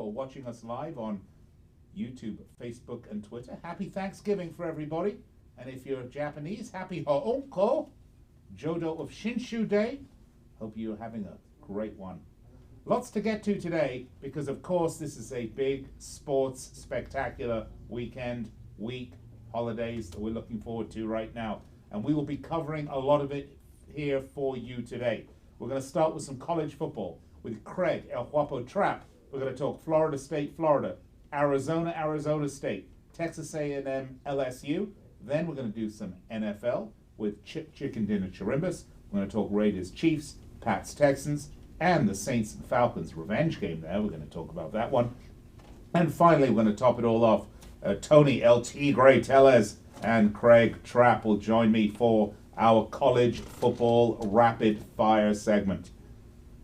or watching us live on YouTube, Facebook, and Twitter. Happy Thanksgiving for everybody. And if you're Japanese, happy Ho'onko, Jodo of Shinshu Day. Hope you're having a great one. Lots to get to today because, of course, this is a big sports spectacular weekend, week, holidays that we're looking forward to right now. And we will be covering a lot of it here for you today. We're going to start with some college football with Craig El Guapo Trapp. We're going to talk Florida State, Florida, Arizona, Arizona State, Texas A&M, LSU. Then we're going to do some NFL with Chip Chirimbes. We're going to talk Raiders, Chiefs, Pats, Texans, and the Saints and Falcons revenge game there. We're going to talk about that one. And finally, we're going to top it all off. Tony El Tigre Tellez and Craig Trapp will join me for our college football rapid fire segment.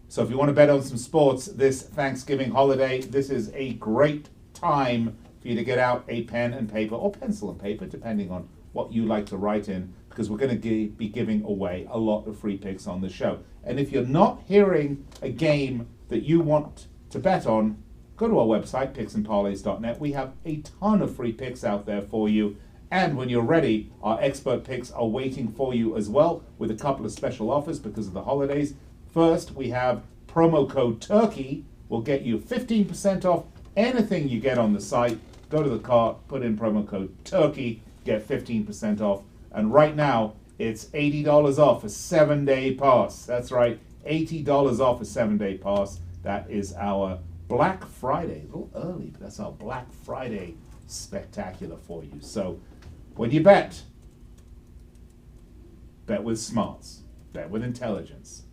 So if you want to bet on some sports this Thanksgiving holiday, this is a great time for you to get out a pen and paper, or pencil and paper, depending on what you like to write in, because we're going to be giving away a lot of free picks on the show. And if you're not hearing a game that you want to bet on, go to our website, picksandparlays.net. We have a ton of free picks out there for you. And when you're ready, our expert picks are waiting for you as well with a couple of special offers because of the holidays. First, we have promo code TURKEY will get you 15% off anything you get on the site. Go to the cart, put in promo code TURKEY, get 15% off. And right now, it's $80 off a 7-day pass. That's right, $80 off a 7-day pass. That is our Black Friday. A little early, but that's our Black Friday spectacular for you. So when you bet with smarts, bet with intelligence.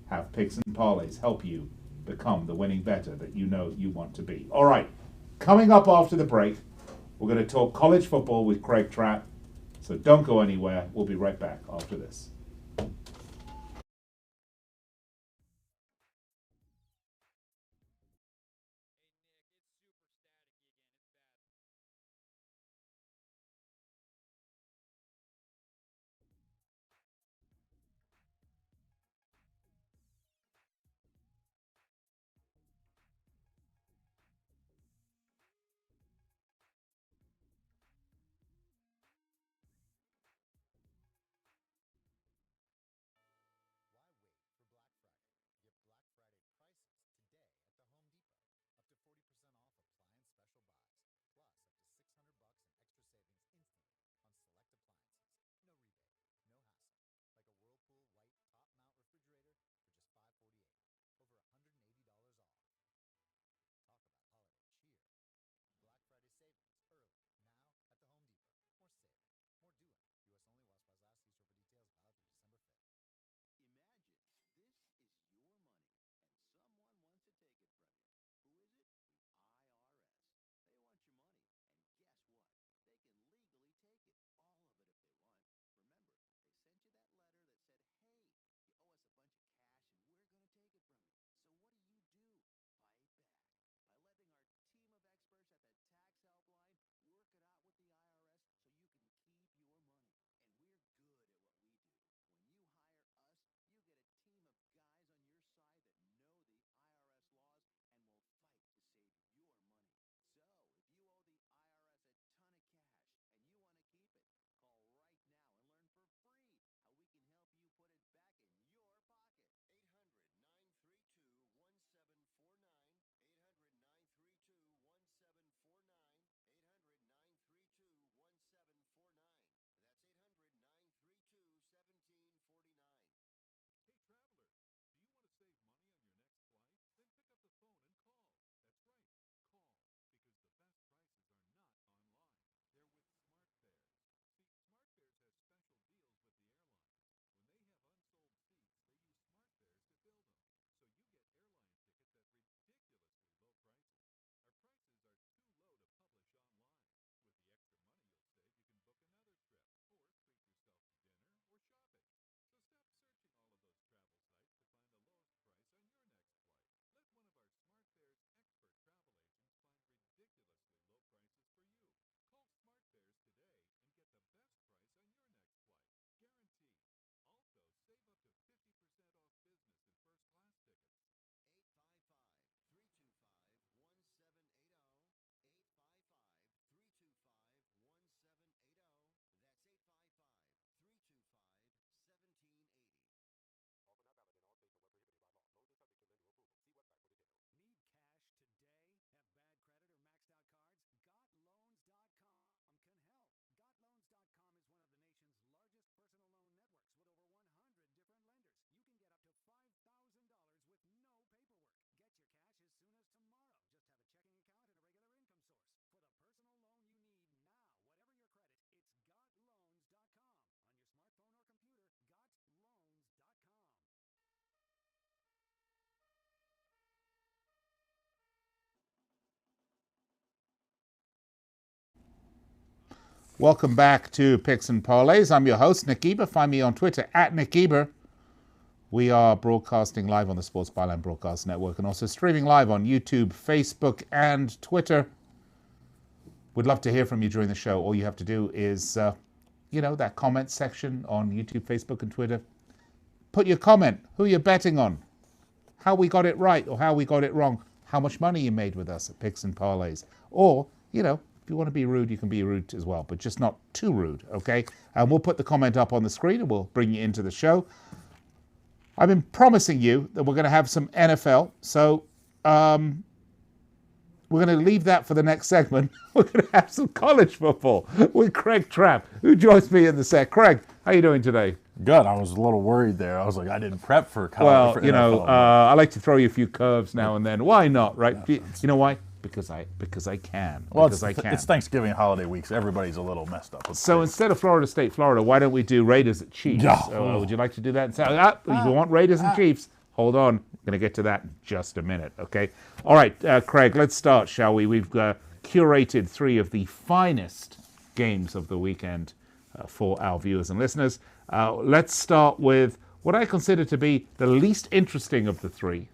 Have picks and parlays help you become the winning bettor that you know you want to be. All right, coming up after the break, we're going to talk college football with Craig Trapp. So don't go anywhere. We'll be right back after this. Welcome back to Picks and Parlays. I'm your host, Nick Geber. Find me on Twitter at Nick Geber. We are broadcasting live on the Sports Byline Broadcast Network and also streaming live on YouTube, Facebook, and Twitter. We'd love to hear from you during the show. All you have to do is, that comment section on YouTube, Facebook, and Twitter. Put your comment, who you're betting on, how we got it right or how we got it wrong, how much money you made with us at Picks and Parlays. Or, if you want to be rude, you can be rude as well, but just not too rude, okay? And we'll put the comment up on the screen and we'll bring you into the show. I've been promising you that we're going to have some NFL, so we're going to leave that for the next segment. We're going to have some college football with Craig Trapp, who joins me in the set. Craig, how are you doing today? Good. I was a little worried there. I was like, I didn't prep for college. Well, for NFL. I like to throw you a few curves now and then. Why not, right? You know why? Because I can. Well, it's Thanksgiving holiday week, so everybody's a little messed up. So instead of Florida State, Florida, why don't we do Raiders at Chiefs? Yeah. Would you like to do that? You want Raiders and Chiefs? Hold on. I'm going to get to that in just a minute, okay? All right, Craig, let's start, shall we? We've curated 3 of the finest games of the weekend for our viewers and listeners. Let's start with what I consider to be the least interesting of the 3.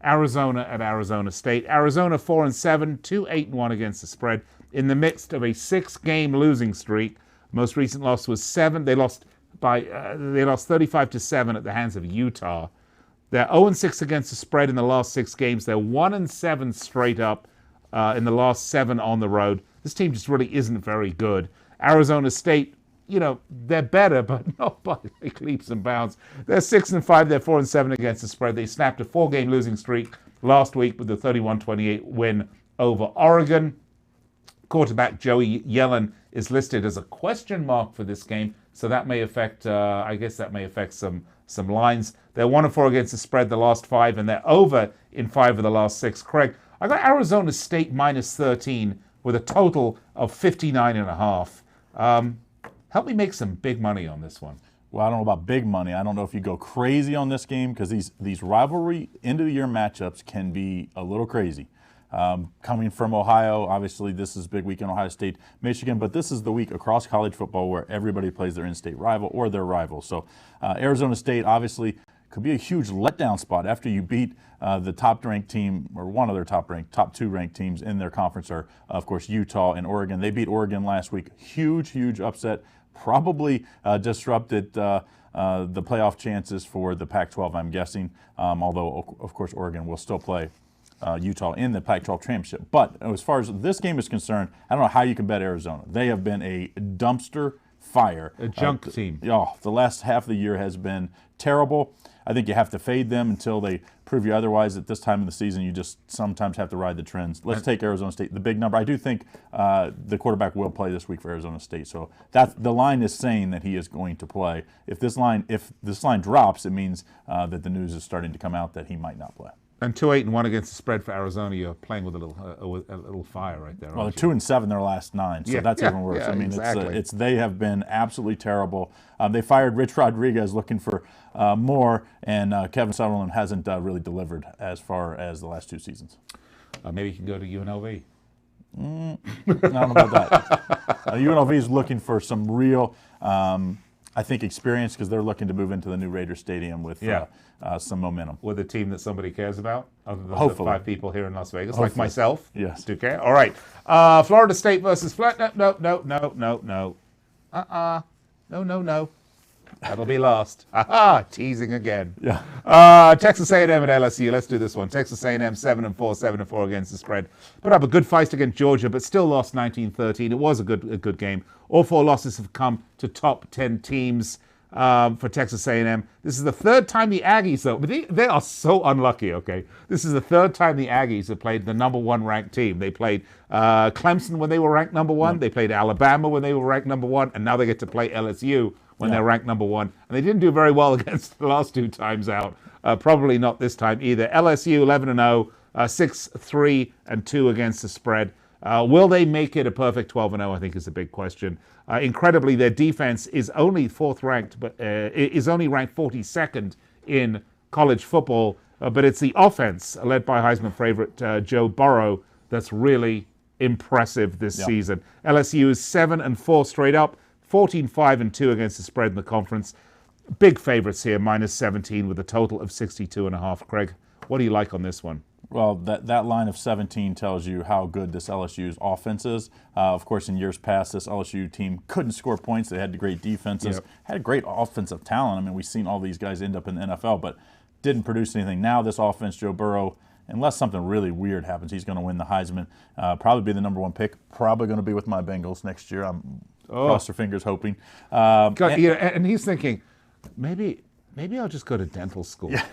Arizona at Arizona State. Arizona 4-7, 2-8-1 against the spread in the midst of a 6-game losing streak. Most recent loss was 7. They lost 35-7 at the hands of Utah. They're 0-6 against the spread in the last 6 games. They're 1-7 straight up in the last 7 on the road. This team just really isn't very good. Arizona State, they're better, but not by like leaps and bounds. They're 6-5. They're 4-7 against the spread. They snapped a 4-game losing streak last week with the 31-28 win over Oregon. Quarterback Joey Yellen is listed as a question mark for this game, so that may affect. Some lines. They're 1-4 against the spread the last 5, and they're over in 5 of the last 6. Craig, I got Arizona State minus 13 with a total of 59.5. Help me make some big money on this one. Well, I don't know about big money. I don't know if you go crazy on this game because these rivalry end-of-the-year matchups can be a little crazy. Coming from Ohio, obviously this is a big week in Ohio State, Michigan, but this is the week across college football where everybody plays their in-state rival or their rival. So Arizona State obviously could be a huge letdown spot after you beat the top-ranked team, or one of their top 2 ranked teams in their conference are, of course, Utah and Oregon. They beat Oregon last week. Huge upset. Probably disrupted the playoff chances for the Pac-12, I'm guessing, although, of course, Oregon will still play Utah in the Pac-12 championship. But as far as this game is concerned, I don't know how you can bet Arizona. They have been a dumpster fire. A junk team. The last half of the year has been terrible. I think you have to fade them until they prove you otherwise. At this time of the season, you just sometimes have to ride the trends. Let's take Arizona State, the big number. I do think the quarterback will play this week for Arizona State. So the line is saying that he is going to play. If this line drops, it means that the news is starting to come out that he might not play. And 2-8-1 against the spread for Arizona. You're playing with a little fire right there. Well, they're 2-7 their last 9, so that's even worse. I mean, exactly. They have been absolutely terrible. They fired Rich Rodriguez looking for more, and Kevin Sutherland hasn't really delivered as far as the last 2 seasons. Maybe you can go to UNLV. I don't know about that. UNLV is looking for some real, I think, experience because they're looking to move into the new Raiders Stadium with some momentum. With a team that somebody cares about, other than Hopefully. the 5 people here in Las Vegas, like myself. Yes. Do care? All right. Florida State versus Flat. No. No. That'll be last. Teasing again. Yeah. Texas A&M and LSU. Let's do this one. Texas A&M 7-4 against the spread. Put up a good fight against Georgia, but still lost 19-13. It was a good game. All 4 losses have come to top 10 teams for Texas A&M. This is the 3rd time the Aggies, though, but they are so unlucky, okay? This is the 3rd time the Aggies have played the number 1 ranked team. They played Clemson when they were ranked number 1. They played Alabama when they were ranked number 1, and now they get to play LSU when they're ranked number 1. And they didn't do very well against the last 2 times out. Probably not this time either. LSU 11-0, 6-3-2 against the spread. Will they make it a perfect 12-0? I think is a big question. Incredibly, their defense is only 4th ranked, but is only ranked 42nd in college football. But it's the offense led by Heisman favorite Joe Burrow that's really impressive this season. LSU is 7-4 straight up, 14-5-2 against the spread in the conference. Big favorites here, -17 with a total of 62.5. Craig, what do you like on this one? Well, that line of 17 tells you how good this LSU's offense is. Of course, in years past, this LSU team couldn't score points. They had great defenses, had great offensive talent. I mean, we've seen all these guys end up in the NFL, but didn't produce anything. Now this offense, Joe Burrow, unless something really weird happens, he's going to win the Heisman. Probably be the number 1 pick. Probably going to be with my Bengals next year. I'm cross their fingers hoping. And he's thinking, maybe I'll just go to dental school. Yeah.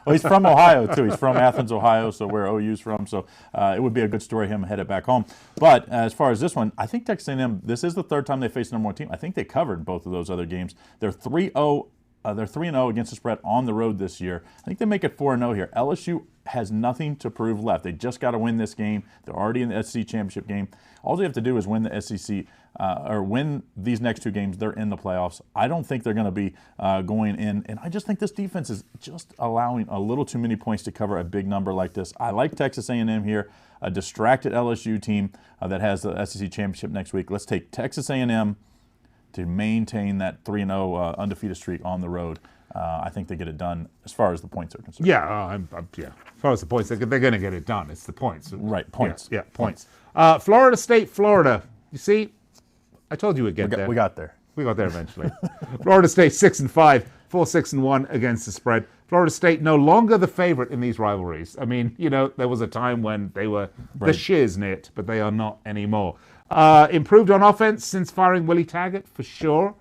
Well, he's from Ohio, too. He's from Athens, Ohio, so where OU's from. So it would be a good story, him headed back home. But as far as this one, I think Texas A&M, this is the 3rd time they faced the number 1 team. I think they covered both of those other games. They're 3-0. They're 3-0 against the spread on the road this year. I think they make it 4-0 here. LSU has nothing to prove left. They just got to win this game. They're already in the SEC championship game. All they have to do is win the SEC or win these next 2 games. They're in the playoffs. I don't think they're going to be going in. And I just think this defense is just allowing a little too many points to cover a big number like this. I like Texas A&M here, a distracted LSU team that has the SEC championship next week. Let's take Texas A&M to maintain that 3-0 undefeated streak on the road. I think they get it done as far as the points are concerned. Yeah, as far as the points, they're going to get it done. It's the points. Right, points. Yeah, points. Florida State, Florida. You see, I told you we'd get there. We got there. We got there eventually. Florida State 6-5, 4-6-1 against the spread. Florida State no longer the favorite in these rivalries. I mean, there was a time when they were the shiznit, but they are not anymore. Improved on offense since firing Willie Taggart, for sure.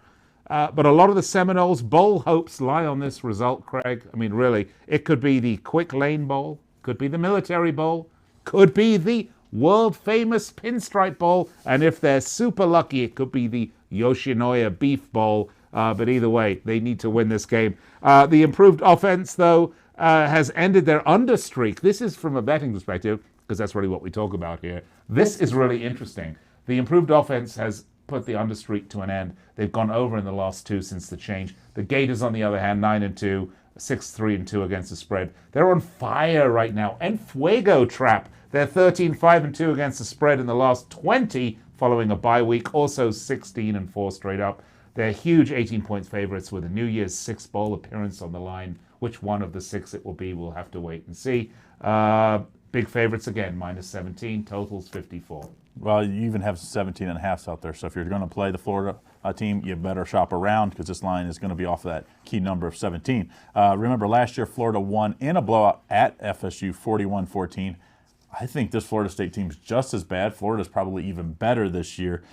But a lot of the Seminoles' bowl hopes lie on this result, Craig. I mean, really, it could be the Quick Lane Bowl, could be the Military Bowl, could be the world-famous Pinstripe Bowl, and if they're super lucky, it could be the Yoshinoya Beef Bowl. But either way, they need to win this game. The improved offense, though, has ended their under streak. This is from a betting perspective, because that's really what we talk about here. This is really interesting. The improved offense has put the under streak to an end. They've gone over in the last 2 since the change. The Gators, on the other hand, 9-2, 6-3-2 against the spread. They're on fire right now. And Fuego Trap. They're 13-5-2 against the spread in the last 20 following a bye week. Also 16-4 straight up. They're huge 18-point favorites with a New Year's Six bowl appearance on the line. Which one of the 6 it will be, we'll have to wait and see. Big favorites again, -17, totals 54. Well, you even have 17.5s out there. So if you're going to play the Florida team, you better shop around because this line is going to be off of that key number of 17. Remember, last year Florida won in a blowout at FSU 41-14. I think this Florida State team is just as bad. Florida's probably even better this year.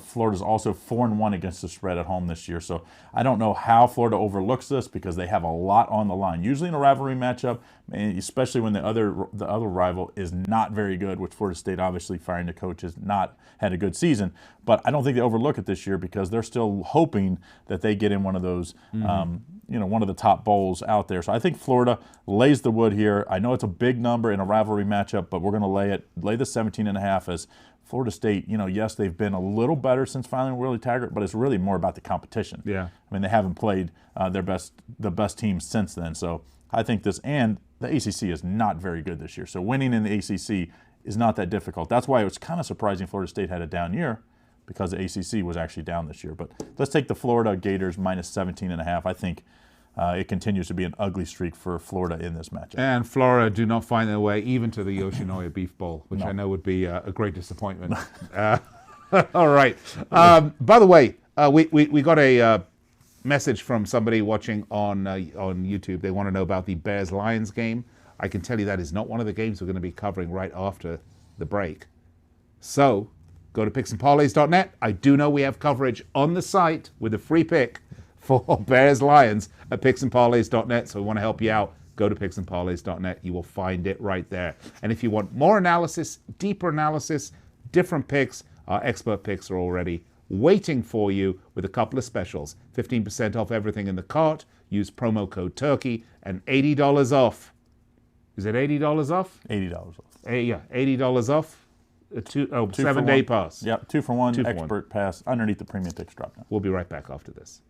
Florida's also 4-1 against the spread at home this year. So I don't know how Florida overlooks this because they have a lot on the line. Usually in a rivalry matchup, especially when the other rival is not very good, which Florida State obviously firing the coach has not had a good season. But I don't think they overlook it this year because they're still hoping that they get in one of those one of the top bowls out there. So I think Florida lays the wood here. I know it's a big number in a rivalry matchup, but we're going to lay the 17.5 as Florida State, yes, they've been a little better since filing Willie Taggart, but it's really more about the competition. Yeah. I mean, they haven't played the best team since then. So I think this, and the ACC is not very good this year. So winning in the ACC is not that difficult. That's why it was kind of surprising Florida State had a down year, because the ACC was actually down this year. But let's take the Florida Gators -17.5. I think it continues to be an ugly streak for Florida in this matchup. And Florida do not find their way even to the Yoshinoya Beef Bowl, which I know would be a great disappointment. All right. By the way, we got a message from somebody watching on YouTube. They want to know about the Bears-Lions game. I can tell you that is not one of the games we're going to be covering right after the break. So go to picksandparlays.net. I do know we have coverage on the site with a free pick for Bears-Lions at picksandparlays.net. So we want to help you out. Go to picksandparlays.net. You will find it right there. And if you want more analysis, deeper analysis, different picks, our expert picks are already waiting for you with a couple of specials. 15% off everything in the cart. Use promo code TURKEY and $80 off. Is it $80 off? $80 off. Yeah, $80 off. A 7-day pass. Yep, 2 for 1 expert pass underneath the premium picks drop down. We'll be right back after this.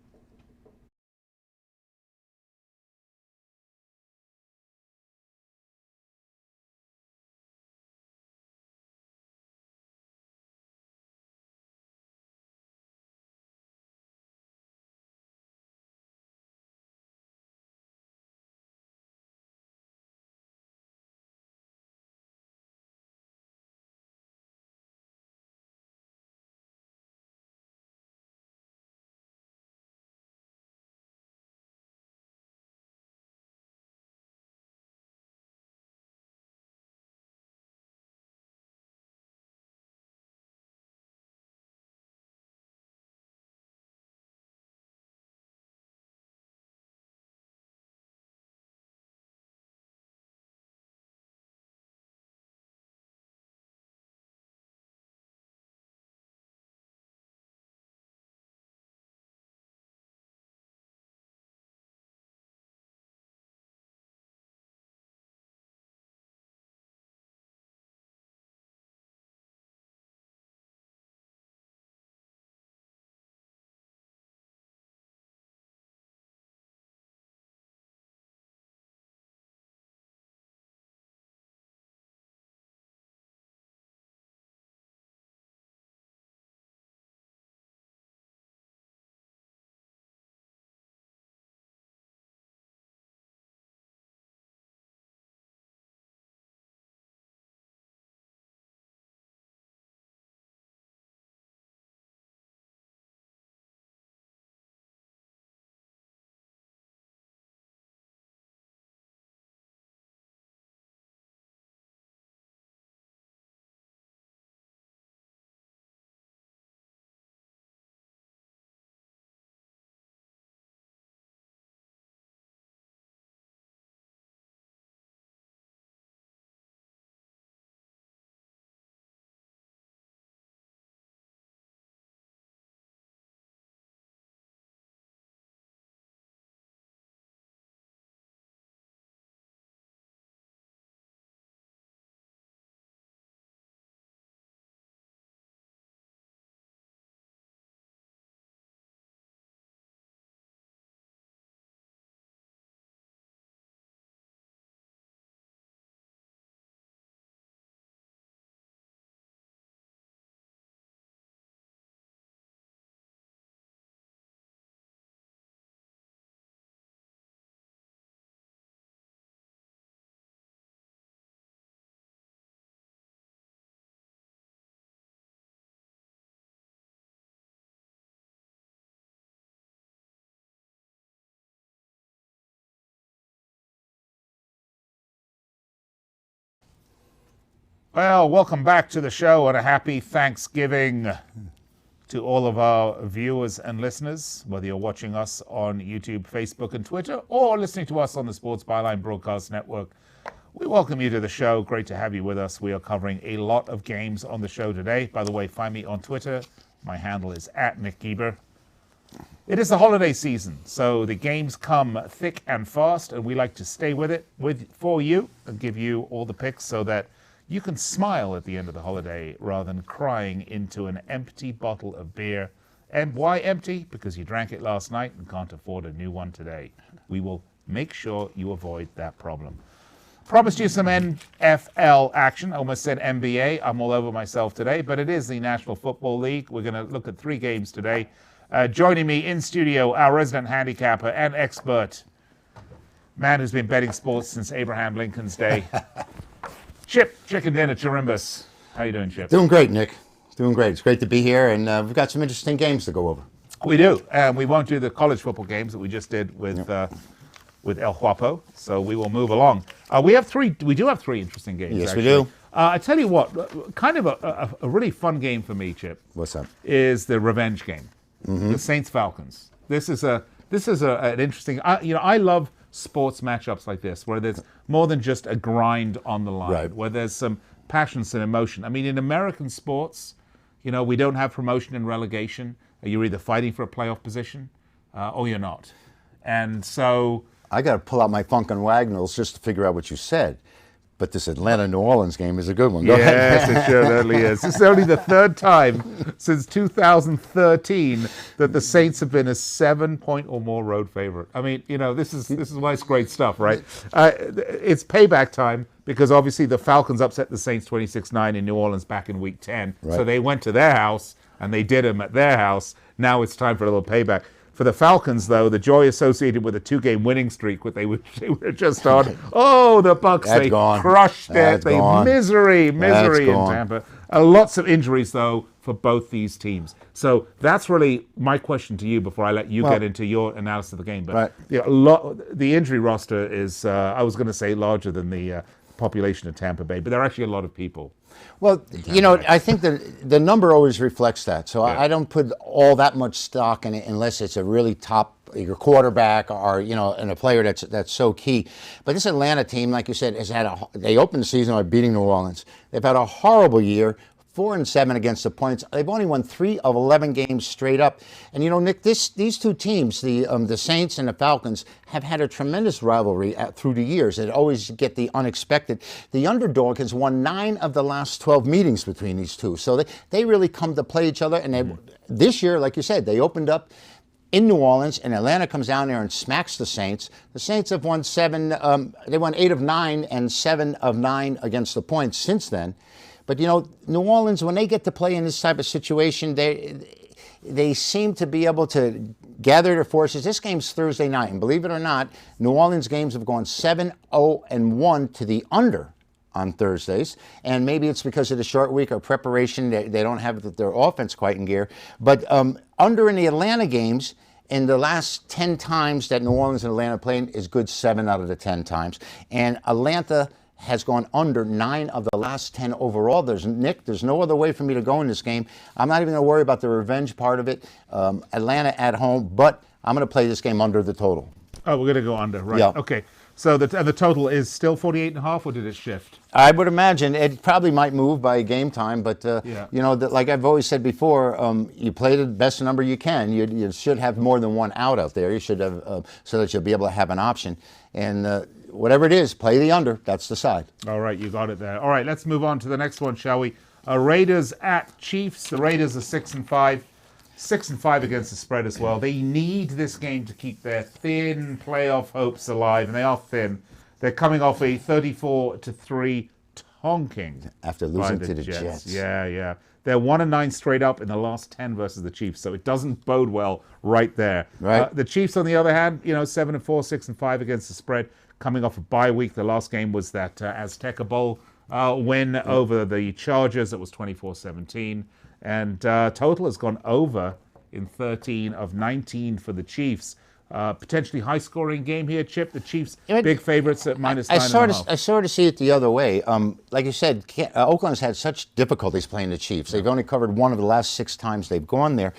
Well, welcome back to the show and a happy Thanksgiving to all of our viewers and listeners, whether you're watching us on YouTube, Facebook, and Twitter, or listening to us on the Sports Byline Broadcast Network. We welcome you to the show. Great to have you with us. We are covering a lot of games on the show today. By the way, find me on Twitter. My handle is @Nick Geber. It is the holiday season, so the games come thick and fast, and we like to stay with it for you and give you all the picks so that you can smile at the end of the holiday rather than crying into an empty bottle of beer. And why empty? Because you drank it last night and can't afford a new one today. We will make sure you avoid that problem. Promised you some NFL action. I almost said NBA. I'm all over myself today, but it is the National Football League. We're going to look at 3 games today. Joining me in studio, our resident handicapper and expert, man who's been betting sports since Abraham Lincoln's day, Chip Chirimbes. How you doing, Chip? Doing great, Nick. Doing great. It's great to be here, and we've got some interesting games to go over. We do. We won't do the college football games that we just did with El Guapo, so we will move along. We do have 3 interesting games. Yes, actually. we do. I tell you what, kind of a really fun game for me, Chip. What's up? Is the revenge game, the Saints Falcons. This is an interesting. I love sports matchups like this, where there's more than just a grind on the line, right, where there's some passion, some emotion. I mean, in American sports, we don't have promotion and relegation. You're either fighting for a playoff position or you're not. And so I got to pull out my Funk and Wagnalls just to figure out what you said. But this Atlanta-New Orleans game is a good one. Go yes, ahead. it certainly is. This is only the 3rd time since 2013 that the Saints have been a 7-point or more road favorite. I mean, this is why it's great stuff, right? It's payback time because obviously the Falcons upset the Saints 26-9 in New Orleans back in Week 10. Right. So they went to their house and they did them at their house. Now it's time for a little payback. For the Falcons, though, the joy associated with a 2-game winning streak, what they were just on. Oh, the Bucs, That's they gone. crushed it. That's gone. Misery That's in gone. Tampa. Lots of injuries, though, for both these teams. So that's really my question to you before I let you get into your analysis of the game. But right. The injury roster is, I was going to say, larger than the population of Tampa Bay, but there are actually a lot of people. Well, I think the number always reflects that. So I don't put all that much stock in it unless it's a really top your quarterback or and a player that's so key. But this Atlanta team, like you said, they opened the season by beating New Orleans. They've had a horrible year. 4-7 against the points. They've only won 3 of 11 games straight up. And Nick, these 2 teams, the Saints and the Falcons, have had a tremendous rivalry through the years. They always get the unexpected. The underdog has won 9 of the last 12 meetings between these 2. So they really come to play each other. And this year, like you said, they opened up in New Orleans, and Atlanta comes down there and smacks the Saints. The Saints have won 7. They won 8 of 9 and 7 of 9 against the points since then. But, New Orleans, when they get to play in this type of situation, they seem to be able to gather their forces. This game's Thursday night, and believe it or not, New Orleans games have gone 7-0-1 to the under on Thursdays. And maybe it's because of the short week of preparation. They don't have their offense quite in gear. But under in the Atlanta games, in the last 10 times that New Orleans and Atlanta played is good 7 out of the 10 times. And Atlanta has gone under 9 of the last 10 overall. There's no other way for me to go in this game. I'm not even going to worry about the revenge part of it. Atlanta at home, but I'm going to play this game under the total. Oh, we're going to go under, right? Yeah. Okay. So the total is still 48.5, or did it shift? I would imagine it probably might move by game time, but like I've always said before, you play the best number you can. You should have more than one out there. You should have so that you'll be able to have an option. And whatever it is, play the under. That's the side. All right, you got it there. All right, let's move on to the next one, shall we? Raiders at Chiefs. The Raiders are 6-5. 6-5 against the spread as well. They need this game to keep their thin playoff hopes alive, and they are thin. They're coming off a 34-3 tonking after losing to the Jets. Yeah. They're 1-9 straight up in the last 10 versus the Chiefs, so it doesn't bode well right there. Right. The Chiefs, on the other hand, 7-4, 6-5 against the spread, coming off a bye week. The last game was that Azteca Bowl win over the Chargers. It was 24-17. And total has gone over in 13 of 19 for the Chiefs. Potentially high-scoring game here, Chip. The Chiefs, big favorites at minus I 9.5. sort of see it the other way. Like you said, Oakland's had such difficulties playing the Chiefs. They've only covered one of the last 6 times they've gone there,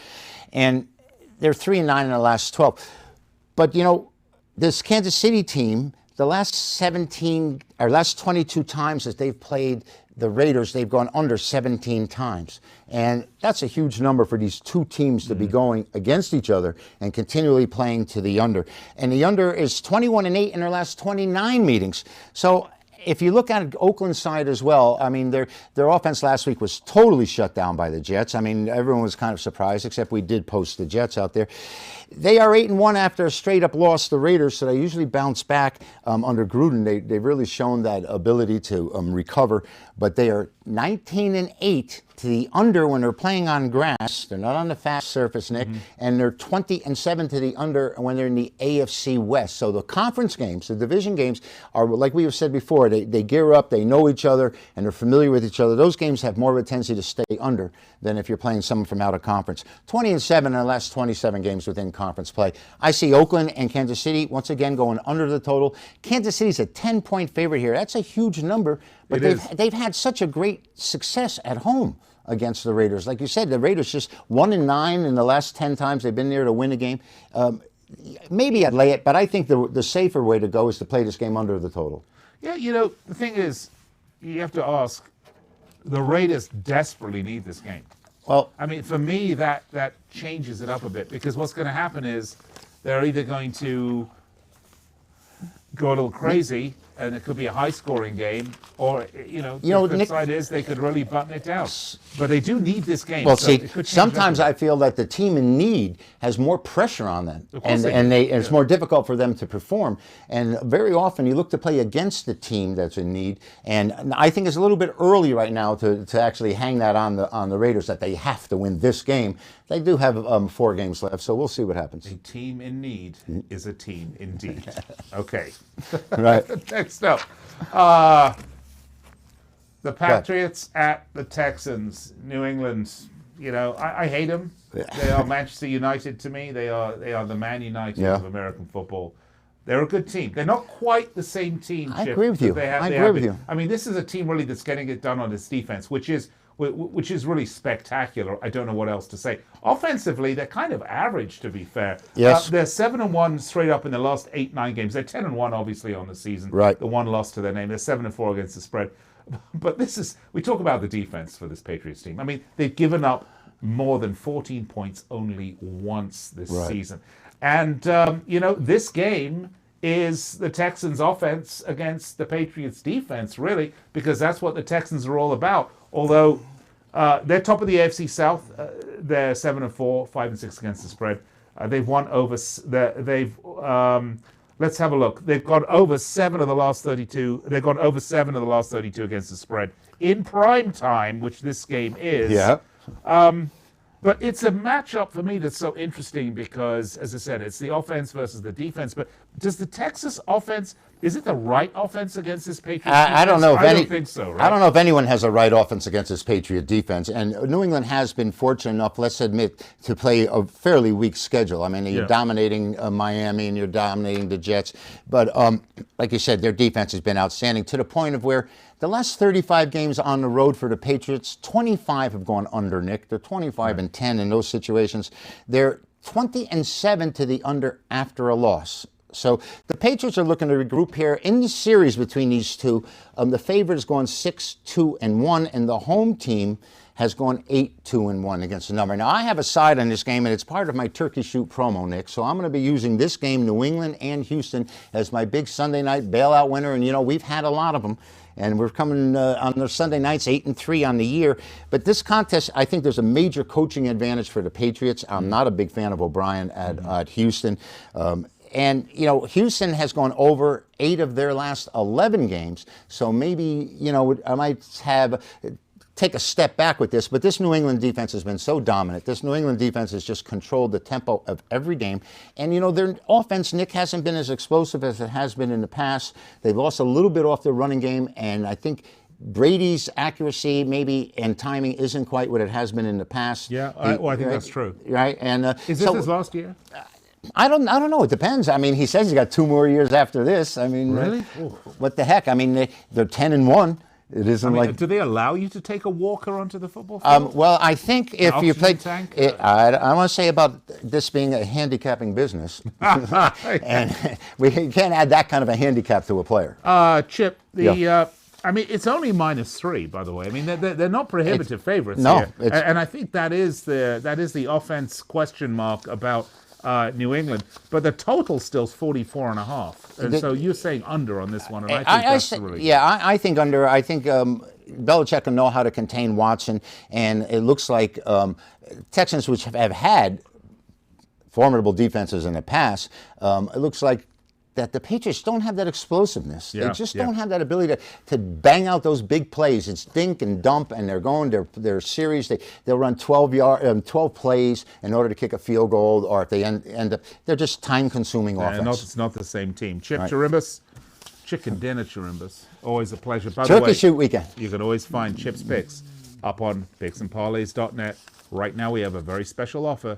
and they're 3-9 in the last 12. But this Kansas City team, the last 22 times that they've played the Raiders, they've gone under 17 times. And that's a huge number for these two teams to be going against each other and continually playing to the under. And the under is 21-8 in their last 29 meetings. So if you look at Oakland's side as well, I mean, their offense last week was totally shut down by the Jets. I mean, everyone was kind of surprised, except we did post the Jets out there. They are 8-1 after a straight-up loss to the Raiders, so they usually bounce back under Gruden. They've really shown that ability to recover, but they are 19-8 to the under when they're playing on grass. They're not on the fast surface, Nick, and they're 20-7 to the under when they're in the AFC West. So the conference games, the division games, are like we have said before. They gear up, they know each other, and they're familiar with each other. Those games have more of a tendency to stay under than if you're playing someone from out of conference. 20-7 in the last 27 games within conference play. I see Oakland and Kansas City once again going under the total. Kansas City's a 10-point favorite here. That's a huge number, but they've had such a great success at home against the Raiders. Like you said, the Raiders just 1-9 in the last 10 times they've been there to win a game. Maybe I'd lay it, but I think the safer way to go is to play this game under the total. Yeah, the thing is, you have to ask, the Raiders desperately need this game. Well, I mean, for me, that changes it up a bit, because what's going to happen is they're either going to go a little crazy, and it could be a high-scoring game, or, the flip Nick, side is they could really button it down. But they do need this game. Well, so see, it could sometimes I feel that the team in need has more pressure on them, and it's more difficult for them to perform. And very often you look to play against the team that's in need, and I think it's a little bit early right now to actually hang that on the Raiders that they have to win this game. They do have 4 games left, so we'll see what happens. A team in need is a team indeed. Okay. Right. Next up. The Patriots at the Texans. New England, I hate them. They are Manchester United to me. They are the Man United of American football. They're a good team. They're not quite the same team. I agree with you. I agree with you. I mean, this is a team really that's getting it done on its defense, which is really spectacular. I don't know what else to say. Offensively, they're kind of average, to be fair. Yes. They're 7-1 straight up in the last 8-9 games. They're 10-1, obviously, on the season. Right. The one loss to their name. They're 7-4 against the spread. But we talk about the defense for this Patriots team. I mean, they've given up more than 14 points only once this season. And, this game is the Texans' offense against the Patriots' defense, really, because that's what the Texans are all about. Although they're top of the AFC South, they're 7-4, 5-6 against the spread. They've won over. Let's have a look. They've got over 7 of the last 32. They've got over 7 of the last 32 against the spread in prime time, which this game is. Yeah. But it's a matchup for me that's so interesting because, as I said, it's the offense versus the defense. But does the Texas offense, is it the right offense against this Patriots defense? I don't know if I don't think so, right? I don't know if anyone has a right offense against this Patriot defense. And New England has been fortunate enough, let's admit, to play a fairly weak schedule. I mean, you're dominating Miami and you're dominating the Jets. But like you said, their defense has been outstanding to the point of where the last 35 games on the road for the Patriots, 25 have gone under, Nick. They're 25-10 in those situations. They're 20-7 to the under after a loss. So the Patriots are looking to regroup here in the series between these two. The favorite has gone 6-2-1, and the home team has gone 8-2-1 against the number. Now, I have a side on this game, and it's part of my turkey shoot promo, Nick. So I'm going to be using this game, New England and Houston, as my big Sunday night bailout winner. And, we've had a lot of them. And we're coming on the Sunday nights 8-3 on the year. But this contest, I think there's a major coaching advantage for the Patriots. I'm not a big fan of O'Brien at Houston. And, Houston has gone over 8 of their last 11 games. So maybe, I might take a step back with this, but this New England defense has been so dominant. This New England defense has just controlled the tempo of every game. And, their offense, Nick, hasn't been as explosive as it has been in the past. They've lost a little bit off their running game, and I think Brady's accuracy maybe and timing isn't quite what it has been in the past. Yeah, I think that's true. Right? And is this his last year? I don't know. It depends. I mean, he says he's got 2 more years after this. I mean, Really? what the heck? I mean, they're 10-1. It isn't like. Do they allow you to take a walker onto the football field? Well, I think if you oxygen play, tank? I want to say about this being a handicapping business, and we can't add that kind of a handicap to a player. Chip, I mean, it's only -3, by the way. I mean, they're not prohibitive favorites no, here, and I think that is the offense question mark about New England. But the total still's 44.5, and so you're saying under on this one, and I think that's really good. I think under. I think Belichick will know how to contain Watson, and it looks like Texans, which have had formidable defenses in the past, it looks like that the Patriots don't have that explosiveness. They just don't have that ability to bang out those big plays. It's dink and dump, and they're going their series. They'll run 12 plays in order to kick a field goal, or if they end up, they're just time-consuming offense. It's not the same team. Chip Chirimbes, chicken dinner Chirimbes. Always a pleasure. By the Turkey way, shoot weekend. you can always find Chip's picks up on picksandparlays.net. Right now we have a very special offer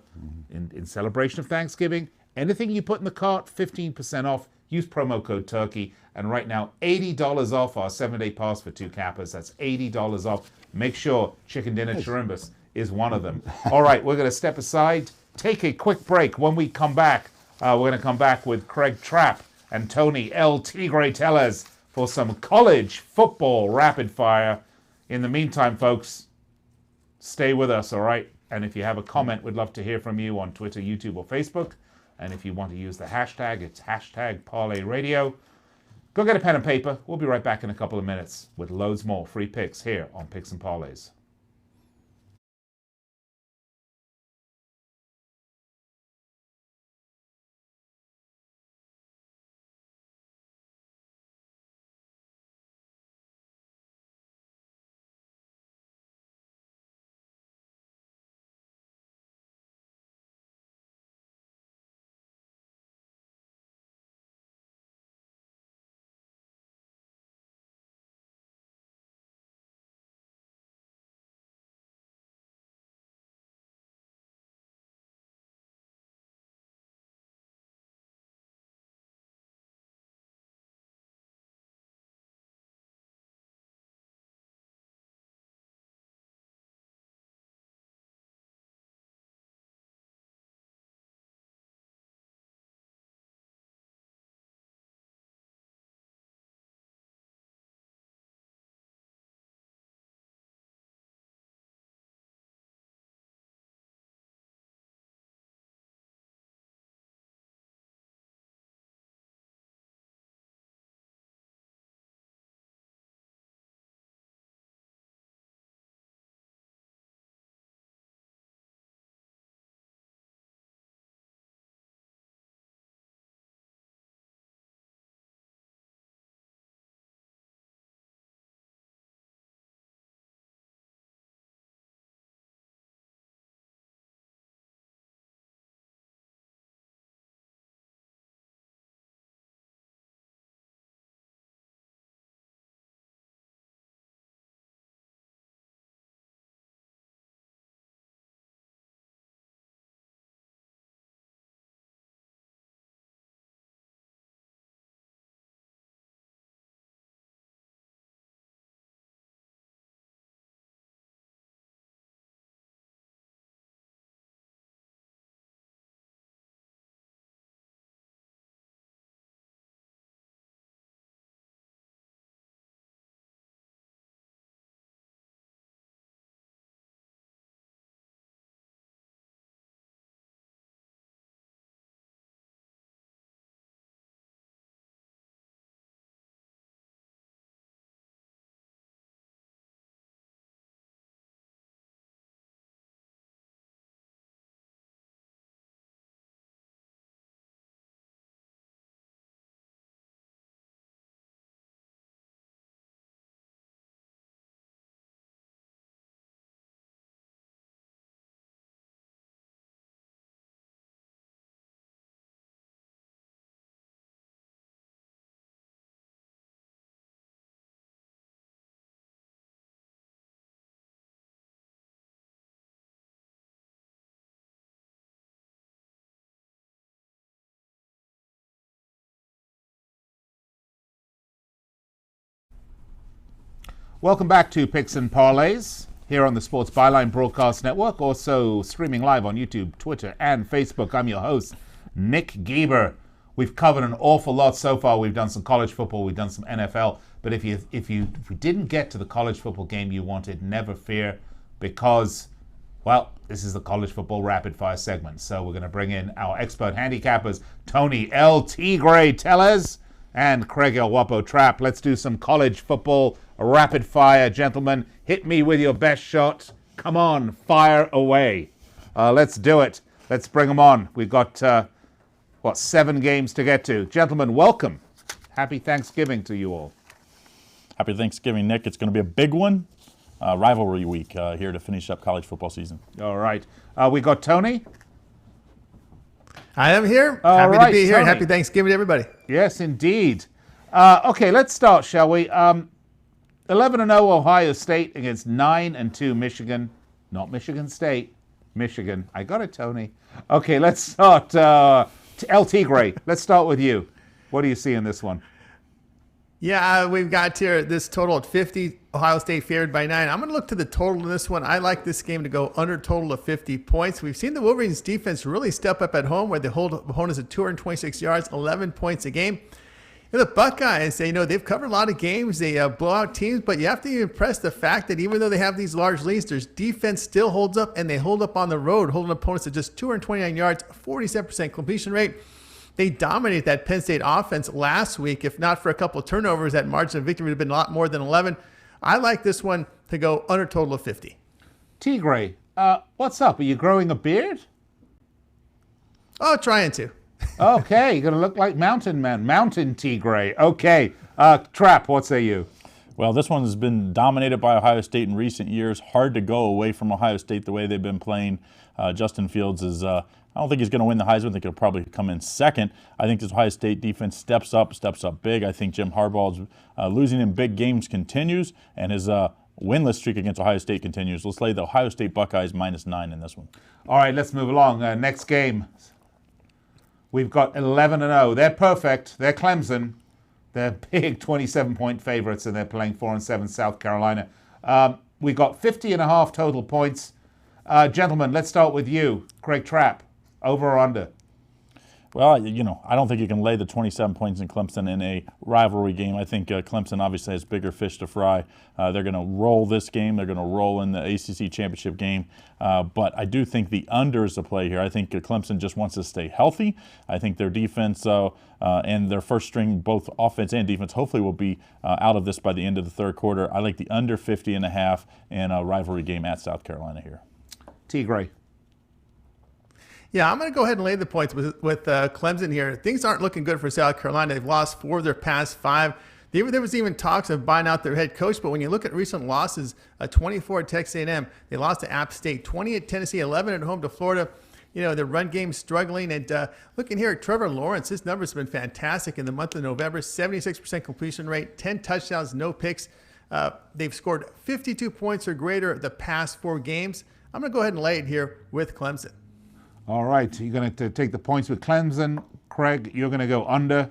in celebration of Thanksgiving. Anything you put in the cart, 15% off. Use promo code TURKEY. And right now, $80 off our 7-day pass for 2 cappers. That's $80 off. Make sure Chicken Dinner Chirimbes is one of them. All right, we're going to step aside, take a quick break. When we come back, we're going to come back with Craig Trapp and Tony El Tigre Tellez for some college football rapid fire. In the meantime, folks, stay with us, all right? And if you have a comment, we'd love to hear from you on Twitter, YouTube, or Facebook. And if you want to use the hashtag, it's hashtag Parlay Radio. Go get a pen and paper. We'll be right back in a couple of minutes with loads more free picks here on Picks and Parlays. Welcome back to Picks and Parlays here on the Sports Byline Broadcast Network, also streaming live on YouTube, Twitter, and Facebook. I'm your host, Nick Geber. We've covered an awful lot so far. We've done some college football, we've done some NFL, but if you didn't get to the college football game you wanted, never fear, because, well, this is the college football rapid fire segment. So we're going to bring in our expert handicappers, Tony El Tigre Tellez and Craig El Guapo Trapp. Let's do some college football rapid fire. Gentlemen, hit me with your best shot. Come on, fire away. Let's do it. Let's bring them on. We've got, 7 games to get to. Gentlemen, welcome. Happy Thanksgiving to you all. Happy Thanksgiving, Nick. It's going to be a big one. Rivalry week here to finish up college football season. All right. We got Tony. I am here. All happy right, to be here. Tony. And happy Thanksgiving to everybody. Yes, indeed. Okay, let's start, shall we? 11-0 Ohio State against 9-2 Michigan. Not Michigan State. Michigan. I got it, Tony. Okay, let's start. El Tigre, let's start with you. What do you see in this one? Yeah, we've got here this total at 50. Ohio State favored by 9. I'm going to look to the total in this one. I like this game to go under total of 50 points. We've seen the Wolverines defense really step up at home where they hold opponents at 226 yards, 11 points a game. And the Buckeyes, they've covered a lot of games. They blow out teams, but you have to impress the fact that even though they have these large leads, their defense still holds up, and they hold up on the road, holding opponents at just 229 yards, 47% completion rate. They dominated that Penn State offense last week. If not for a couple of turnovers, that margin of victory would have been a lot more than 11. I like this one to go under total of 50. Tigre, what's up? Are you growing a beard? Oh, trying to. Okay, you're going to look like Mountain Man. Mountain Tigre. Okay. Trapp, what say you? Well, this one has been dominated by Ohio State in recent years. Hard to go away from Ohio State the way they've been playing. Justin Fields is, I don't think he's going to win the Heisman. I think he'll probably come in second. I think this Ohio State defense steps up big. I think Jim Harbaugh's losing in big games continues, and his winless streak against Ohio State continues. Let's lay the Ohio State Buckeyes -9 in this one. All right, let's move along. Next game. We've got 11-0. They're perfect. They're Clemson. They're big 27-point favorites, and they're playing 4-7 South Carolina. We got 50.5 total points. Gentlemen, let's start with you. Craig Trapp, over or under? Well, I don't think you can lay the 27 points in Clemson in a rivalry game. I think Clemson obviously has bigger fish to fry. They're going to roll this game. They're going to roll in the ACC championship game. But I do think the under is the play here. I think Clemson just wants to stay healthy. I think their defense and their first string, both offense and defense, hopefully will be out of this by the end of the third quarter. I like the under 50.5 in a rivalry game at South Carolina here. Tigre. Yeah, I'm going to go ahead and lay the points with Clemson here. Things aren't looking good for South Carolina. They've lost 4 of their past 5. There was even talks of buying out their head coach, but when you look at recent losses, 24 at Texas A&M, they lost to App State, 20 at Tennessee, 11 at home to Florida. Their run game struggling. And looking here at Trevor Lawrence, his numbers have been fantastic in the month of November, 76% completion rate, 10 touchdowns, no picks. They've scored 52 points or greater the past 4 games. I'm going to go ahead and lay it here with Clemson. All right, you're going to take the points with Clemson. Craig, you're going to go under.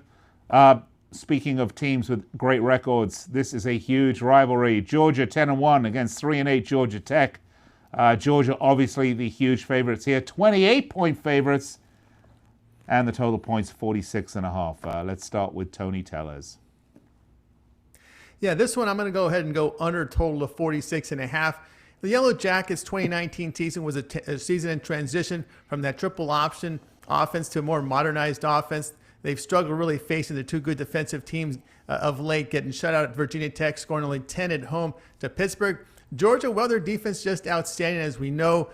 Speaking of teams with great records, this is a huge rivalry. Georgia 10-1 against 3-8 Georgia Tech. Georgia, obviously, the huge favorites here. 28-point favorites. And the total points, 46.5. Let's start with Tony Tellez. Yeah, this one I'm going to go ahead and go under a total of 46.5. The Yellow Jackets 2019 season was a season in transition from that triple option offense to a more modernized offense. They've struggled really facing the 2 good defensive teams of late, getting shut out at Virginia Tech, scoring only 10 at home to Pittsburgh. Georgia, well, their defense just outstanding, as we know.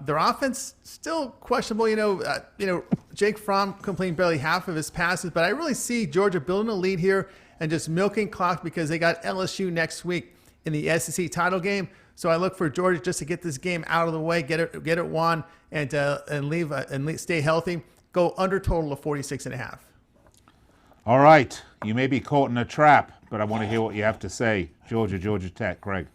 Their offense still questionable. Jake Fromm completing barely half of his passes, but I really see Georgia building a lead here and just milking clock because they got LSU next week in the SEC title game. So I look for Georgia just to get this game out of the way, get it won, and stay healthy. Go under total of 46.5. All right, you may be caught in a trap, but I want to hear what you have to say. Georgia Tech, Craig.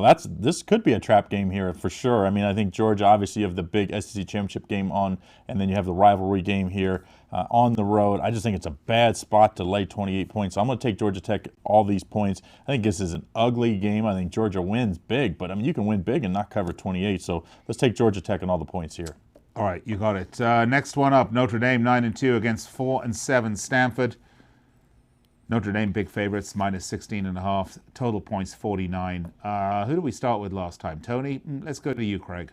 Well, this could be a trap game here for sure. I mean, I think Georgia, obviously, you have the big SEC championship game on, and then you have the rivalry game here on the road. I just think it's a bad spot to lay 28 points. So I'm going to take Georgia Tech all these points. I think this is an ugly game. I think Georgia wins big, but I mean, you can win big and not cover 28. So let's take Georgia Tech and all the points here. All right, you got it. Next one up, Notre Dame 9-2 against 4-7 Stanford. Notre Dame big favorites, minus 16.5. Total points 49. Who do we start with last time? Tony? Let's go to you, Craig.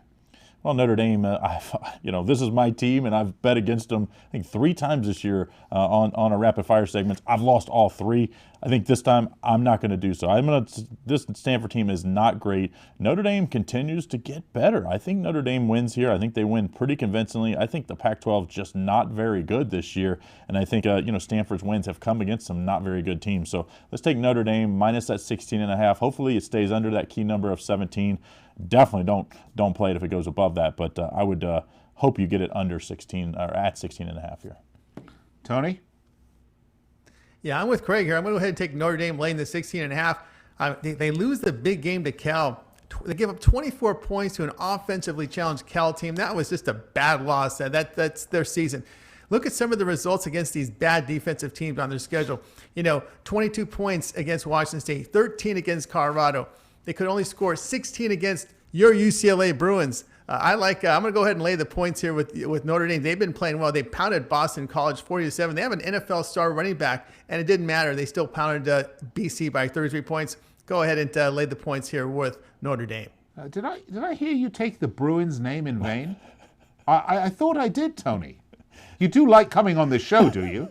Well, Notre Dame, this is my team, and I've bet against them, I think, 3 times this year on a rapid fire segment. I've lost all 3. I think this time I'm not going to do so. This Stanford team is not great. Notre Dame continues to get better. I think Notre Dame wins here. I think they win pretty convincingly. I think the Pac-12 is just not very good this year, and I think Stanford's wins have come against some not very good teams. So let's take Notre Dame minus that 16.5. Hopefully it stays under that key number of 17. Definitely don't play it if it goes above that, but I would hope you get it under 16 or at 16.5 here. Tony? Yeah, I'm with Craig here. I'm going to go ahead and take Notre Dame laying the 16.5. They lose the big game to Cal. They give up 24 points to an offensively challenged Cal team. That was just a bad loss. That's their season. Look at some of the results against these bad defensive teams on their schedule. 22 points against Washington State, 13 against Colorado. They could only score 16 against your UCLA Bruins. I'm going to go ahead and lay the points here with Notre Dame. They've been playing well. They pounded Boston College 40-7. They have an NFL star running back, and it didn't matter. They still pounded BC by 33 points. Go ahead and lay the points here with Notre Dame. Did I hear you take the Bruins name in vain? I thought I did, Tony. You do like coming on this show, do you?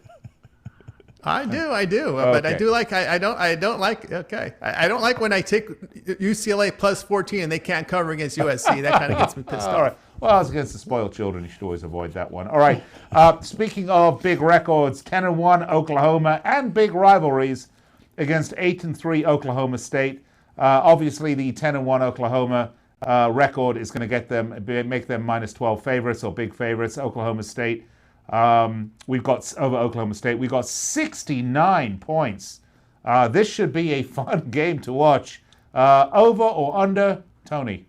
I do. Okay. But I do like. I don't like. Okay, I don't like when I take UCLA plus 14 and they can't cover against USC. That kind of gets me pissed off. All right. Well, as against the spoiled children, you should always avoid that one. All right. Speaking of big records, 10-1 Oklahoma and big rivalries against 8-3 Oklahoma State. Obviously, the 10-1 Oklahoma record is going to make them minus 12 favorites or big favorites. Oklahoma State. We've got over Oklahoma State. We've got 69 points. This should be a fun game to watch. Over or under, Tony?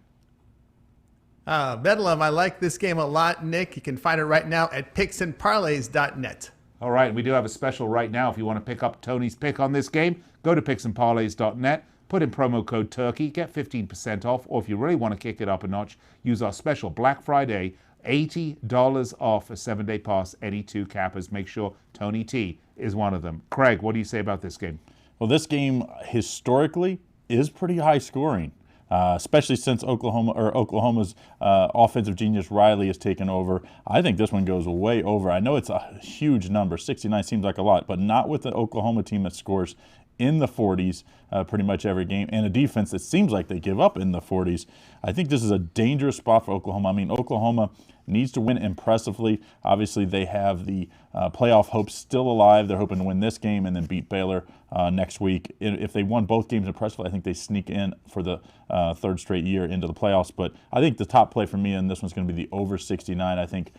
Bedlam, I like this game a lot, Nick. You can find it right now at picksandparlays.net. All right, we do have a special right now. If you want to pick up Tony's pick on this game, go to picksandparlays.net, put in promo code TURKEY, get 15% off, or if you really want to kick it up a notch, use our special Black Friday $80 off a 7-day pass, any 2 cappers. Make sure Tony T is one of them. Craig, what do you say about this game? Well, this game historically is pretty high scoring, especially since Oklahoma's offensive genius Riley has taken over. I think this one goes way over. I know it's a huge number. 69 seems like a lot, but not with the Oklahoma team that scores in the 40s pretty much every game, and a defense that seems like they give up in the 40s. I think this is a dangerous spot for Oklahoma. I mean, Oklahoma needs to win impressively. Obviously, they have the playoff hopes still alive. They're hoping to win this game and then beat Baylor next week. If they won both games impressively, I think they sneak in for the 3rd straight year into the playoffs. But I think the top play for me in this one's going to be the over 69. I think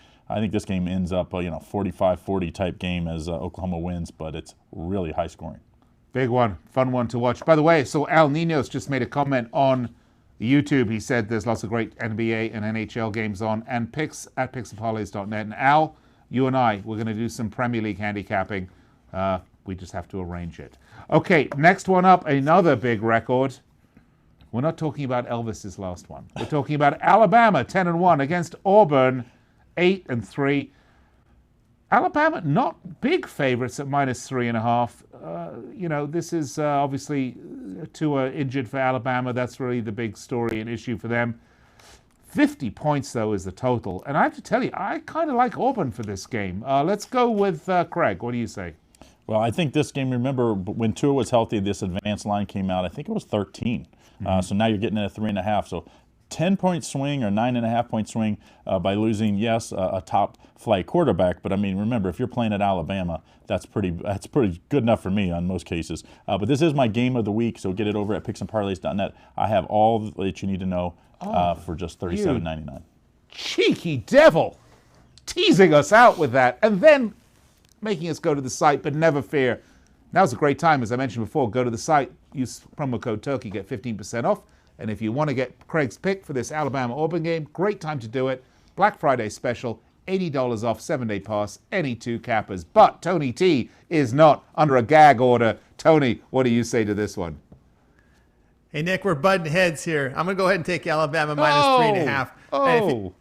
this game ends up 45-40 type game as Oklahoma wins, but it's really high scoring. Big one, fun one to watch. By the way, so Al Ninos just made a comment on YouTube. He said there's lots of great NBA and NHL games on, and picks at picksandparlays.net. And Al, you and I, we're going to do some Premier League handicapping. We just have to arrange it. Okay, next one up, another big record. We're not talking about Elvis's last one. We're talking about Alabama, 10-1 against Auburn, 8-3. Alabama, not big favorites at minus 3.5. This is obviously Tua injured for Alabama. That's really the big story and issue for them. 50 points, though, is the total. And I have to tell you, I kind of like Auburn for this game. Let's go with Craig. What do you say? Well, I think this game, remember, when Tua was healthy, this advanced line came out. I think it was 13. So now you're getting it at 3.5. So 10-point swing or 9.5-point swing by losing, yes, a top-flight quarterback. But, I mean, remember, if you're playing at Alabama, that's pretty good enough for me on most cases. But this is my game of the week, so get it over at picksandparlays.net. I have all that you need to know for just $37.99. Cheeky devil! Teasing us out with that, and then making us go to the site, but never fear. Now's a great time, as I mentioned before. Go to the site, use promo code TURKEY, get 15% off. And if you want to get Craig's pick for this Alabama-Auburn game, great time to do it. Black Friday special, $80 off 7-day pass, any two cappers. But Tony T is not under a gag order. Tony, what do you say to this one? Hey, Nick, we're butting heads here. I'm going to go ahead and take Alabama minus 3.5. Oh.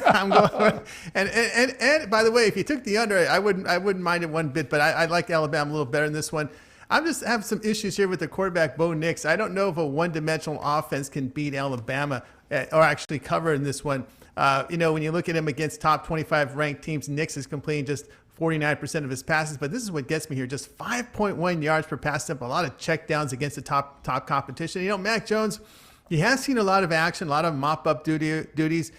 I'm going, and by the way, if you took the under, I wouldn't mind it one bit, but I like Alabama a little better in this one. I'm just have some issues here with the quarterback, Bo Nix. I don't know if a one-dimensional offense can beat Alabama or actually cover in this one. When you look at him against top 25 ranked teams, Nix is completing just 49% of his passes, but this is what gets me here. Just 5.1 yards per pass attempt, a lot of checkdowns against the top competition. Mac Jones, he has seen a lot of action, a lot of mop-up duties,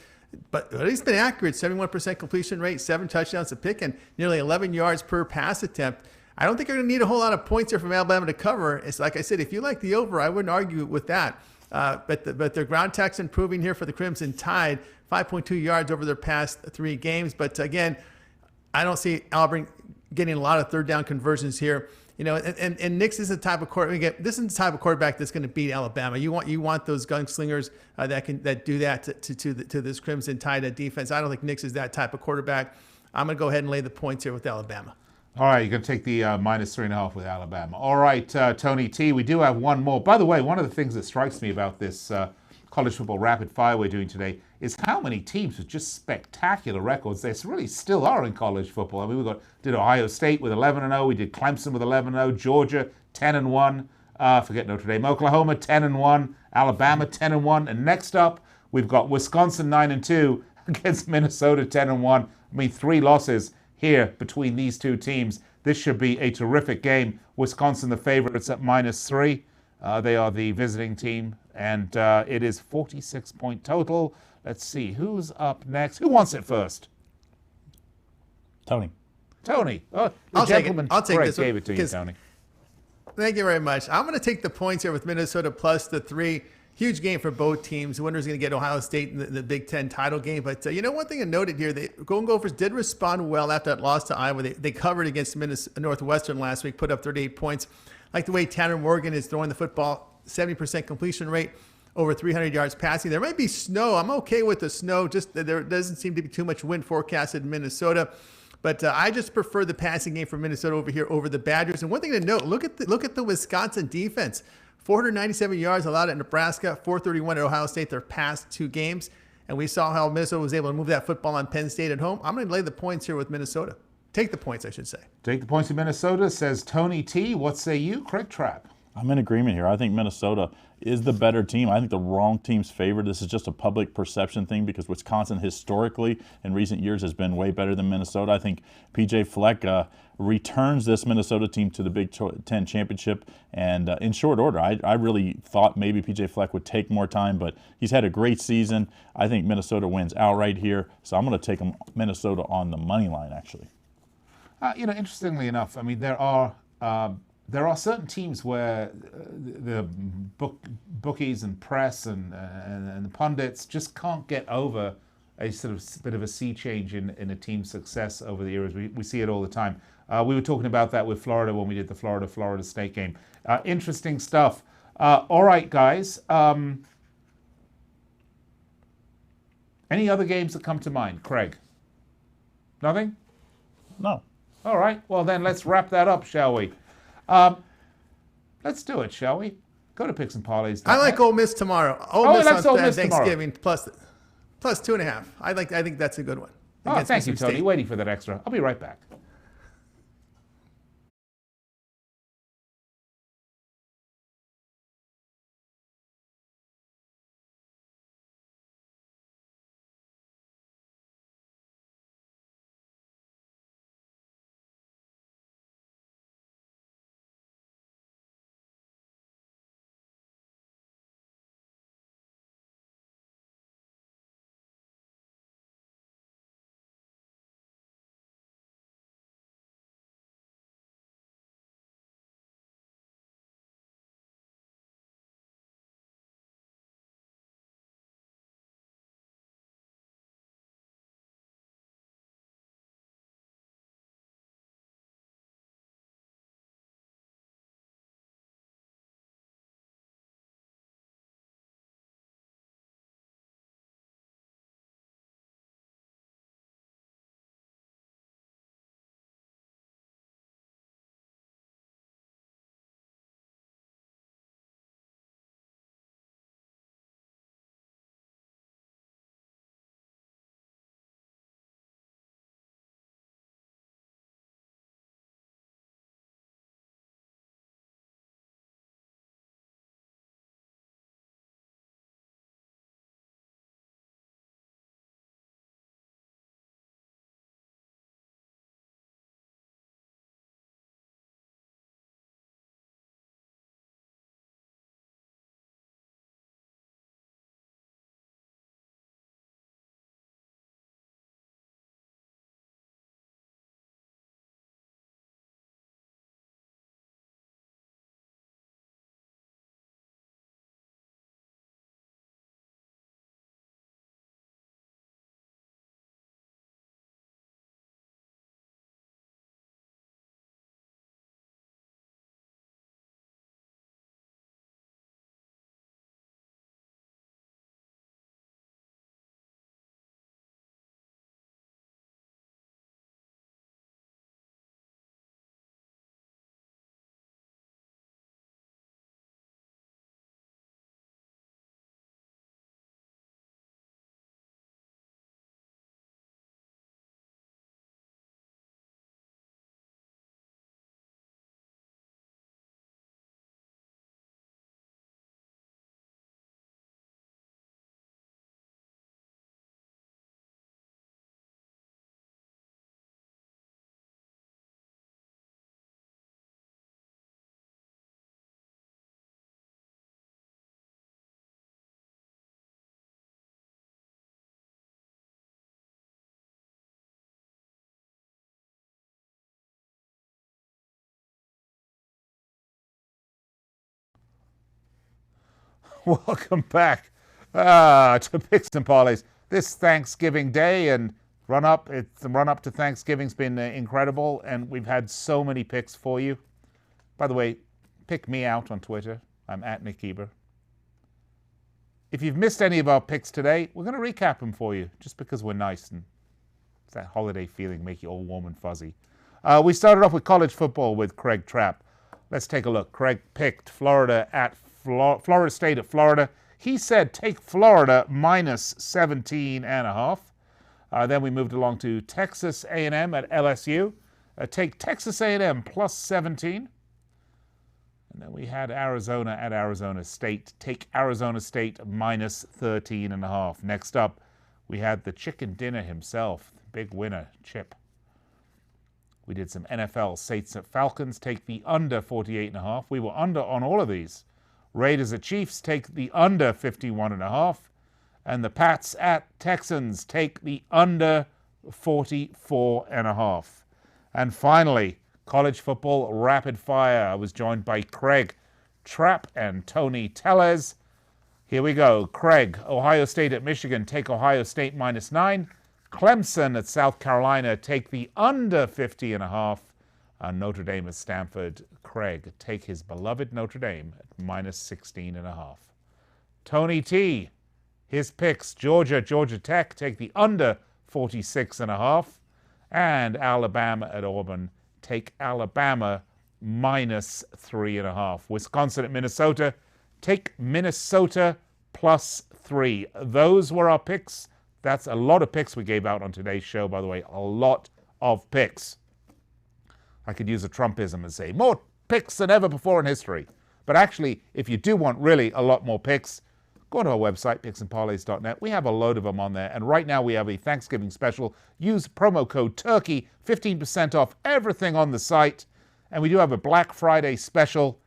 but he's been accurate, 71% completion rate, 7 touchdowns to pick, and nearly 11 yards per pass attempt. I don't think you're going to need a whole lot of points here from Alabama to cover. It's like I said, if you like the over, I wouldn't argue with that. But their ground attack's improving here for the Crimson Tide, 5.2 yards over their past 3 games. But again, I don't see Auburn getting a lot of third down conversions here. And Nix is the type of quarterback. This is the type of quarterback that's going to beat Alabama. You want those gunslingers that do that to this Crimson Tide defense. I don't think Nix is that type of quarterback. I'm going to go ahead and lay the points here with Alabama. All right, you're going to take the minus 3.5 with Alabama. All right, Tony T, we do have one more. By the way, one of the things that strikes me about this college football rapid fire we're doing today is how many teams with just spectacular records there really still are in college football. I mean, did Ohio State with 11-0, we did Clemson with 11-0, Georgia 10-1, forget Notre Dame, Oklahoma 10-1, Alabama 10-1, and next up we've got Wisconsin 9-2 against Minnesota 10-1. I mean, 3 losses here between these two teams. This should be a terrific game. Wisconsin the favorites at -3. They are the visiting team, and it is 46-point total. Let's see, who's up next? Who wants it first? Tony. Tony. Oh, I'll take it. I'll take this one. Gave it to you, Tony. Thank you very much. I'm going to take the points here with Minnesota plus the 3. Huge game for both teams. The winner's going to get Ohio State in the Big Ten title game. But, one thing I noted here, the Golden Gophers did respond well after that loss to Iowa. They covered against Northwestern last week, put up 38 points. Like the way Tanner Morgan is throwing the football, 70% completion rate, over 300 yards passing. There might be snow. I'm okay with the snow. Just there doesn't seem to be too much wind forecasted in Minnesota. But I just prefer the passing game for Minnesota over here over the Badgers. And one thing to note, look at the Wisconsin defense. 497 yards allowed at Nebraska, 431 at Ohio State their past 2 games. And we saw how Minnesota was able to move that football on Penn State at home. I'm going to lay the points here with Minnesota. Take the points, I should say. Take the points in Minnesota, says Tony T. What say you, Craig Trapp? I'm in agreement here. I think Minnesota is the better team. I think the wrong team's favored. This is just a public perception thing because Wisconsin historically in recent years has been way better than Minnesota. I think P.J. Fleck returns this Minnesota team to the Big Ten championship and in short order. I really thought maybe P.J. Fleck would take more time, but he's had a great season. I think Minnesota wins outright here, so I'm going to take Minnesota on the money line, actually. Interestingly enough, I mean, there are certain teams where the bookies and press and the pundits just can't get over a sort of bit of a sea change in a team's success over the years. We see it all the time. We were talking about that with Florida when we did the Florida State game. Interesting stuff. All right, guys. Any other games that come to mind? Craig? Nothing? No. All right. Well, then let's wrap that up, shall we? Let's do it, shall we? Go to Picks and Parlays. I like Ole Miss tomorrow. Ole Miss on Thanksgiving tomorrow. plus 2.5. I think that's a good one. Oh, thank you, Tony. Waiting for that extra. I'll be right back. Welcome back to Picks and Parlays. This Thanksgiving Day and the run up to Thanksgiving's been incredible, and we've had so many picks for you. By the way, pick me out on Twitter. I'm at Nick Geber. If you've missed any of our picks today, we're going to recap them for you, just because we're nice and it's that holiday feeling make you all warm and fuzzy. We started off with college football with Craig Trapp. Let's take a look. Craig picked Florida State at Florida. He said take Florida minus 17.5. Then we moved along to Texas A&M at LSU. Take Texas A&M plus 17. And then we had Arizona at Arizona State. Take Arizona State minus 13.5. Next up, we had the chicken dinner himself, the big winner, Chip. We did some NFL. Saints at Falcons, take the under 48.5. We were under on all of these. Raiders at Chiefs, take the under 51.5. And the Pats at Texans, take the under 44.5. And finally, college football rapid fire. I was joined by Craig Trapp and Tony Tellez. Here we go. Craig, Ohio State at Michigan, take Ohio State minus 9. Clemson at South Carolina, take the under 50.5. Notre Dame at Stanford. Craig, take his beloved Notre Dame at minus 16.5. Tony T, his picks, Georgia Tech, take the under 46.5. And Alabama at Auburn, take Alabama minus 3.5. Wisconsin at Minnesota, take Minnesota plus 3. Those were our picks. That's a lot of picks we gave out on today's show, by the way. A lot of picks. I could use a Trumpism and say, more picks than ever before in history. But actually, if you do want really a lot more picks, go to our website, picksandparlays.net. We have a load of them on there. And right now we have a Thanksgiving special. Use promo code TURKEY, 15% off everything on the site. And we do have a Black Friday special,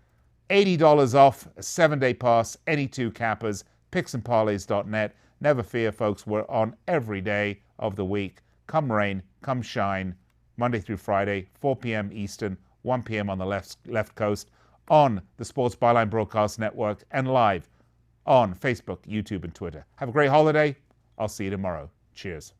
$80 off, a 7-day pass, any 2 cappers, picksandparlays.net. Never fear, folks, we're on every day of the week. Come rain, come shine, Monday through Friday, 4 p.m. Eastern, 1 p.m. on the left coast, on the Sports Byline Broadcast Network, and live on Facebook, YouTube, and Twitter. Have a great holiday. I'll see you tomorrow. Cheers.